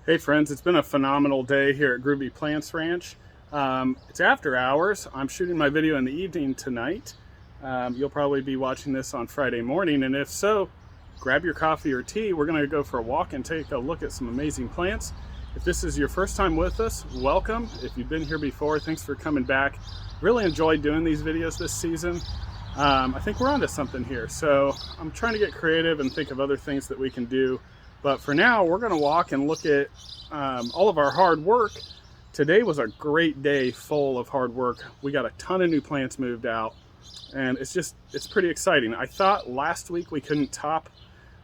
Hey friends, it's been a phenomenal day here at Groovy Plants Ranch. It's after hours. I'm shooting my video in the evening tonight. You'll probably be watching this on Friday morning, and if so, grab your coffee or tea. We're gonna go for a walk and take a look at some amazing plants. If this is your first time with us, welcome. If you've been here before, thanks for coming back. Really enjoyed doing these videos this season. I think we're onto something here. So I'm trying to get creative and think of other things that we can do. But for now, we're gonna walk and look at all of our hard work. Today was a great day full of hard work. We got a ton of new plants moved out, and it's pretty exciting. I thought last week we couldn't top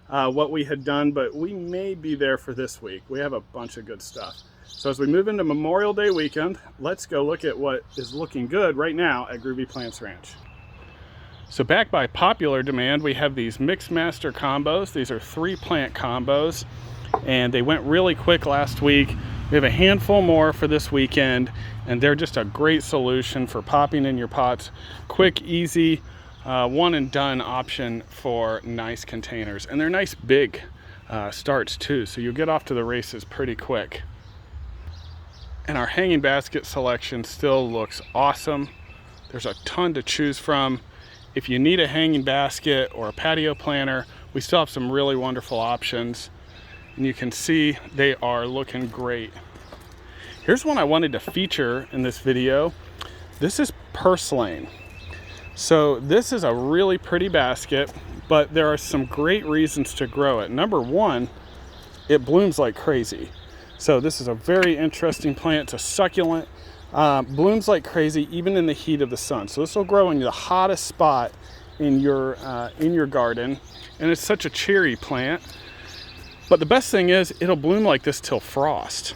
what we had done, but we may be there for this week. We have a bunch of good stuff. So as we move into Memorial Day weekend, let's go look at what is looking good right now at Groovy Plants Ranch. So back by popular demand, we have these Mix Master combos. These are 3-plant combos, and they went really quick last week. We have a handful more for this weekend, and they're just a great solution for popping in your pots. Quick, easy, one and done option for nice containers. And they're nice big starts too, so you'll get off to the races pretty quick. And our hanging basket selection still looks awesome. There's a ton to choose from. If you need a hanging basket or a patio planter, we still have some really wonderful options. And you can see they are looking great. Here's one I wanted to feature in this video. This is purslane. So this is a really pretty basket, but there are some great reasons to grow it. Number one, it blooms like crazy. So this is a very interesting plant. It's a succulent. Blooms like crazy even in the heat of the sun. So this will grow in the hottest spot in your garden, and it's such a cheery plant. But the best thing is it'll bloom like this till frost.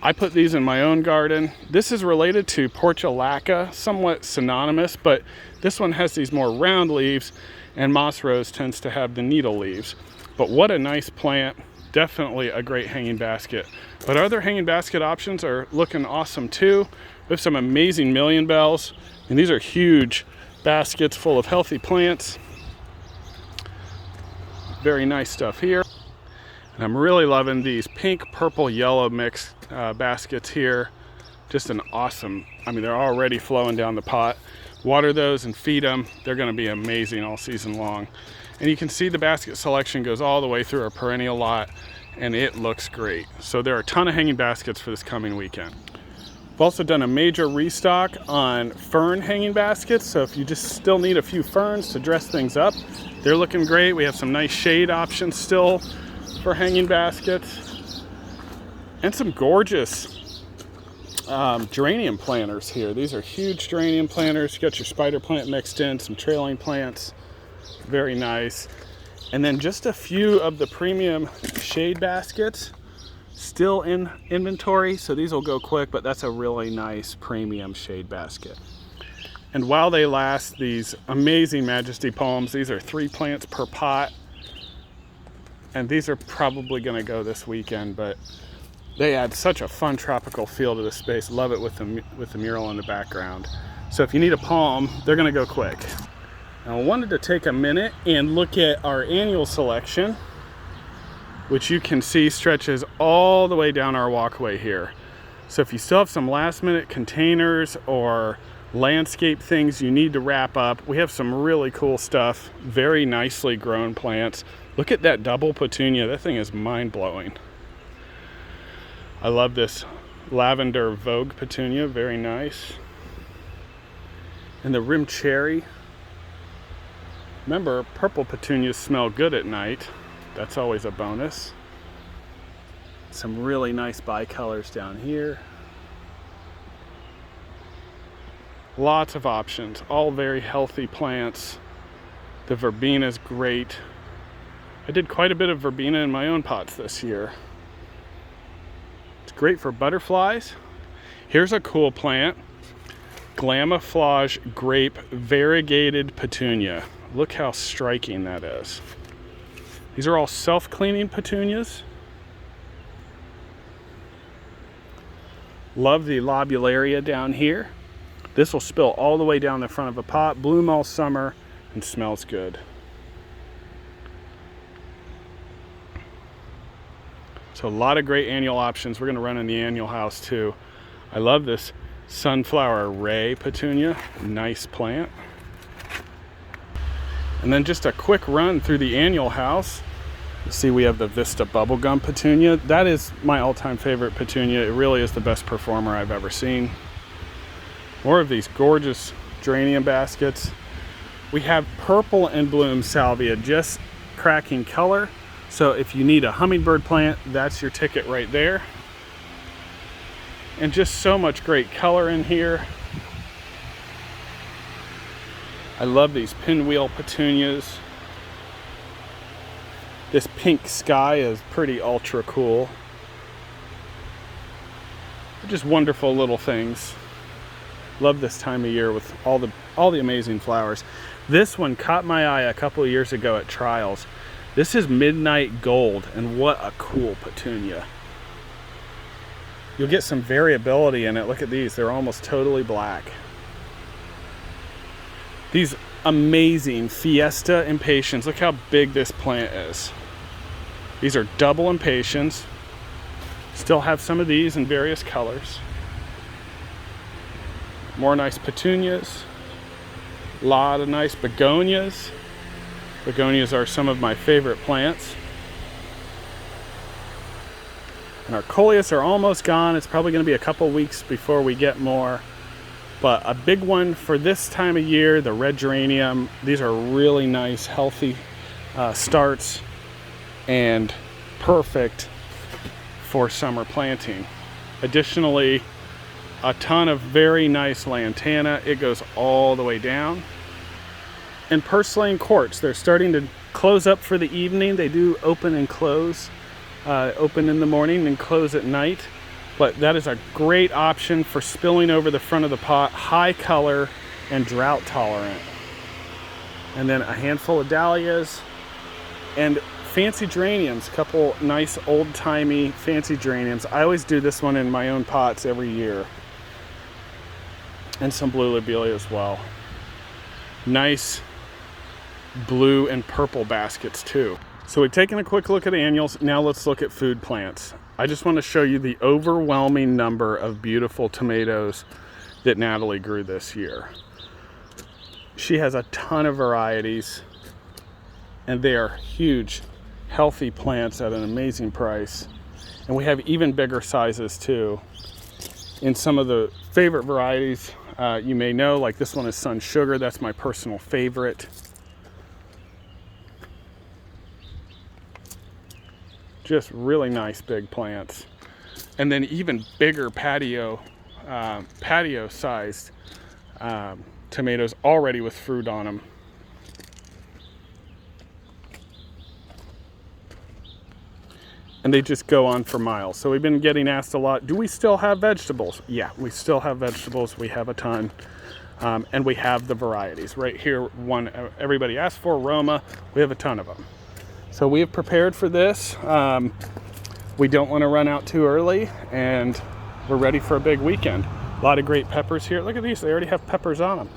I put these in my own garden. This is related to portulaca, somewhat synonymous, but this one has these more round leaves, and moss rose tends to have the needle leaves. But what a nice plant. Definitely a great hanging basket. But other hanging basket options are looking awesome too. We have some amazing million bells, and these are huge baskets full of healthy plants. Very nice stuff here. And I'm really loving these pink, purple, yellow mixed baskets here. Just an awesome, they're already flowing down the pot. Water those and feed them. They're gonna be amazing all season long. And you can see the basket selection goes all the way through our perennial lot, and it looks great. So there are a ton of hanging baskets for this coming weekend. We've also done a major restock on fern hanging baskets. So if you just still need a few ferns to dress things up, they're looking great. We have some nice shade options still for hanging baskets, and some gorgeous geranium planters here. These are huge geranium planters. You got your spider plant mixed in, some trailing plants. Very nice. And then just a few of the premium shade baskets still in inventory. So these will go quick, but that's a really nice premium shade basket. And while they last, these amazing Majesty palms, these are 3 plants per pot. And these are probably gonna go this weekend, but they add such a fun tropical feel to the space. Love it with the mural in the background. So if you need a palm, they're gonna go quick. Now I wanted to take a minute and look at our annual selection, which you can see stretches all the way down our walkway here. So if you still have some last minute containers or landscape things you need to wrap up, we have some really cool stuff, very nicely grown plants. Look at that double petunia, that thing is mind-blowing. I love this lavender Vogue petunia, very nice. And the rim cherry. Remember, purple petunias smell good at night. That's always a bonus. Some really nice bicolors down here. Lots of options, all very healthy plants. The verbena is great. I did quite a bit of verbena in my own pots this year. It's great for butterflies. Here's a cool plant. Glamoflage grape variegated petunia. Look how striking that is. These are all self-cleaning petunias. Love the lobularia down here. This will spill all the way down the front of a pot, bloom all summer, and smells good. So a lot of great annual options. We're going to run in the annual house too. I love this sunflower ray petunia. Nice plant. And then just a quick run through the annual house. You see we have the Vista bubblegum petunia. That is my all-time favorite petunia. It really is the best performer I've ever seen. More of these gorgeous geranium baskets. We have purple and bloom salvia, just cracking color. So if you need a hummingbird plant, that's your ticket right there. And just so much great color in here. I love these pinwheel petunias. This pink sky is pretty ultra cool. Just wonderful little things. Love this time of year with all the amazing flowers. This one caught my eye a couple of years ago at trials. This is Midnight Gold, and what a cool petunia. You'll get some variability in it. Look at these, they're almost totally black. These amazing Fiesta Impatiens. Look how big this plant is. These are double Impatiens. Still have some of these in various colors. More nice petunias. A lot of nice begonias. Begonias are some of my favorite plants. And our coleus are almost gone. It's probably going to be a couple weeks before we get more. But a big one for this time of year, the red geranium. These are really nice, healthy starts and perfect for summer planting. Additionally, a ton of very nice lantana. It goes all the way down. And purslane quartz, they're starting to close up for the evening. They do open and close, open in the morning and close at night. But that is a great option for spilling over the front of the pot, high color and drought tolerant. And then a handful of dahlias and fancy geraniums, a couple nice old-timey fancy geraniums. I always do this one in my own pots every year. And some blue lobelia as well. Nice blue and purple baskets too. So we've taken a quick look at annuals. Now let's look at food plants. I just want to show you the overwhelming number of beautiful tomatoes that Natalie grew this year. She has a ton of varieties, and they are huge, healthy plants at an amazing price. And we have even bigger sizes too. In some of the favorite varieties you may know, like this one is Sun Sugar. That's my personal favorite. Just really nice big plants. And then even bigger patio sized tomatoes already with fruit on them. And they just go on for miles. So we've been getting asked a lot, do we still have vegetables? Yeah, we still have vegetables. We have a ton. And we have the varieties. Right here, one everybody asked for, Roma. We have a ton of them. So we have prepared for this. We don't want to run out too early, and we're ready for a big weekend. A lot of great peppers here. Look at these, they already have peppers on them.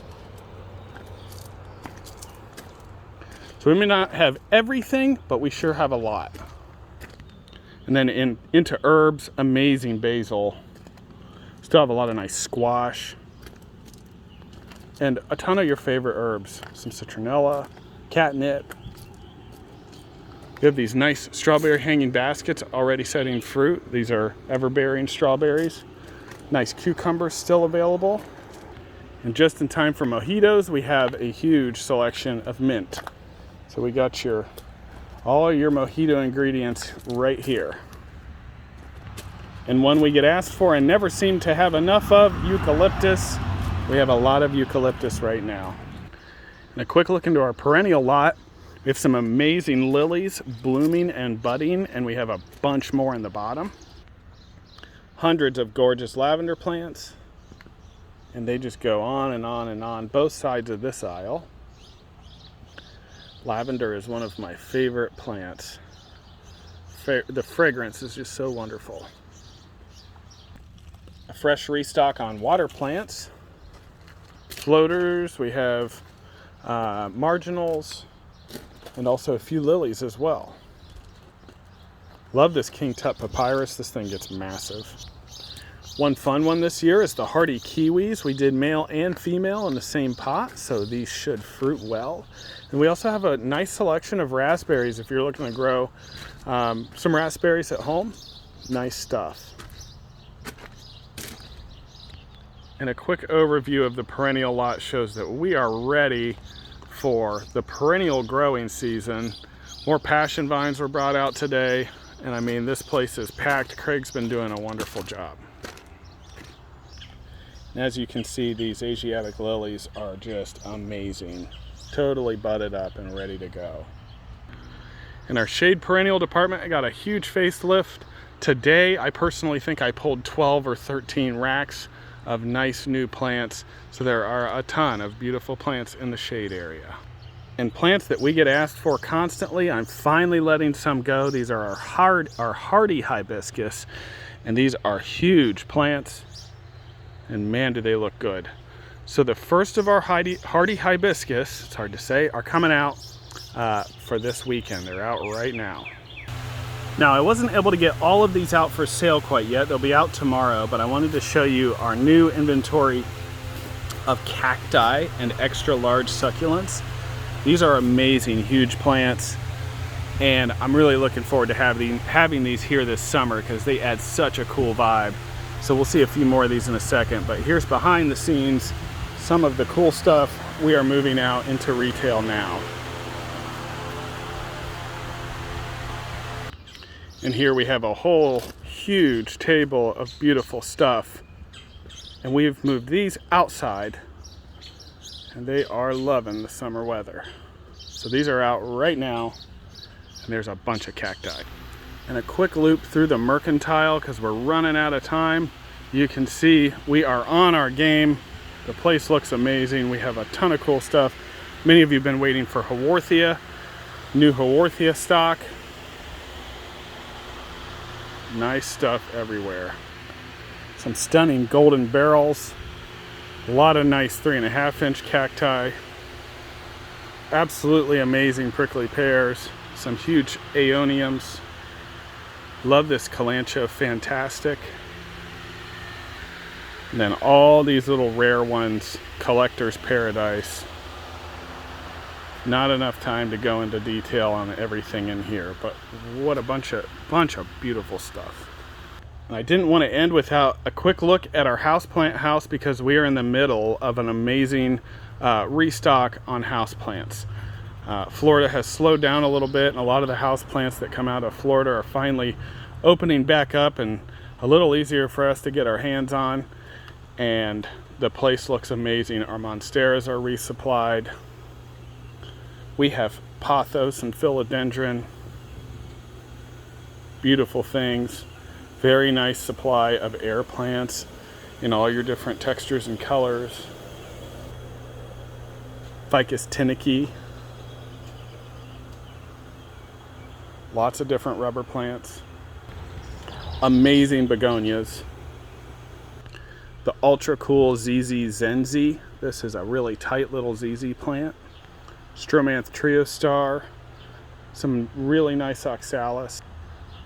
So we may not have everything, but we sure have a lot. And then into herbs, amazing basil. Still have a lot of nice squash. And a ton of your favorite herbs. Some citronella, catnip. We have these nice strawberry hanging baskets already setting fruit. These are ever-bearing strawberries. Nice cucumbers still available. And just in time for mojitos, we have a huge selection of mint. So we got all your mojito ingredients right here. And one we get asked for and never seem to have enough of, eucalyptus. We have a lot of eucalyptus right now. And a quick look into our perennial lot. We have some amazing lilies blooming and budding, and we have a bunch more in the bottom. Hundreds of gorgeous lavender plants, and they just go on and on and on, both sides of this aisle. Lavender is one of my favorite plants. The fragrance is just so wonderful. A fresh restock on water plants. Floaters, we have marginals, and also a few lilies as well. Love this King Tut papyrus. This thing gets massive. One fun one this year is the hardy kiwis. We did male and female in the same pot, so these should fruit well. And we also have a nice selection of raspberries if you're looking to grow some raspberries at home. Nice stuff. And a quick overview of the perennial lot shows that we are ready for the perennial growing season. More passion vines were brought out today, and I mean, this place is packed. Craig's been doing a wonderful job. And as you can see, these Asiatic lilies are just amazing. Totally budded up and ready to go. In our shade perennial department, I got a huge facelift. Today, I personally think I pulled 12 or 13 racks of nice new plants. So there are a ton of beautiful plants in the shade area. And plants that we get asked for constantly, I'm finally letting some go. These are our hardy hibiscus, and these are huge plants. And man, do they look good. So the first of our hardy hibiscus, it's hard to say, are coming out for this weekend. They're out right now. Now, I wasn't able to get all of these out for sale quite yet. They'll be out tomorrow, but I wanted to show you our new inventory of cacti and extra large succulents. These are amazing, huge plants, and I'm really looking forward to having these here this summer because they add such a cool vibe. So we'll see a few more of these in a second, but here's behind the scenes some of the cool stuff we are moving out into retail now. And here we have a whole huge table of beautiful stuff, and we've moved these outside, and they are loving the summer weather. So these are out right now, and there's a bunch of cacti. And a quick loop through the mercantile because we're running out of time. You can see we are on our game. The place looks amazing. We have a ton of cool stuff. Many of you have been waiting for Haworthia, new Haworthia stock. Nice stuff everywhere. Some stunning golden barrels. A lot of nice 3.5-inch cacti. Absolutely amazing prickly pears. Some huge aeoniums. Love this Kalanchoe, fantastic. And then all these little rare ones, collector's paradise. Not enough time to go into detail on everything in here, but what a bunch of beautiful stuff. And I didn't want to end without a quick look at our houseplant house because we are in the middle of an amazing restock on houseplants. Florida has slowed down a little bit, and a lot of the houseplants that come out of Florida are finally opening back up and a little easier for us to get our hands on. And the place looks amazing. Our monsteras are resupplied. We have pothos and philodendron. Beautiful things. Very nice supply of air plants in all your different textures and colors. Ficus tinicky. Lots of different rubber plants. Amazing begonias. The ultra cool ZZ Zenzi. This is a really tight little ZZ plant. Stromanth Triostar. Some really nice oxalis.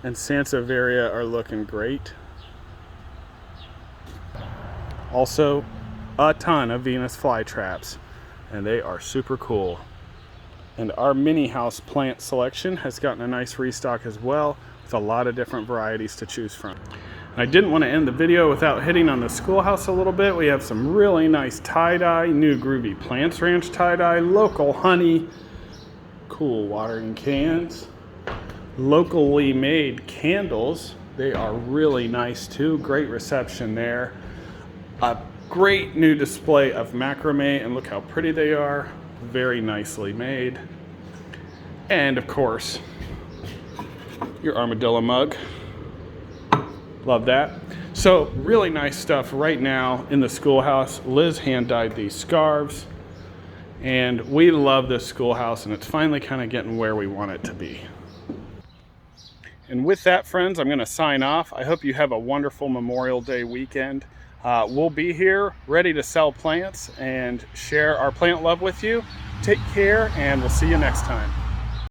And Sansevieria are looking great. Also, a ton of Venus flytraps, and they are super cool. And our mini house plant selection has gotten a nice restock as well, with a lot of different varieties to choose from. And I didn't want to end the video without hitting on the schoolhouse a little bit. We have some really nice tie-dye, new groovy Plants Ranch tie-dye, local honey, cool watering cans, locally made candles. They are really nice too. Great reception there. A great new display of macrame, and look how pretty they are. Very nicely made. And of course, your armadillo mug. Love that. So really nice stuff right now in the schoolhouse. Liz hand dyed these scarves, and we love this schoolhouse, and it's finally kind of getting where we want it to be. And with that, friends, I'm going to sign off. I hope you have a wonderful Memorial Day weekend. We'll be here ready to sell plants and share our plant love with you. Take care, and we'll see you next time.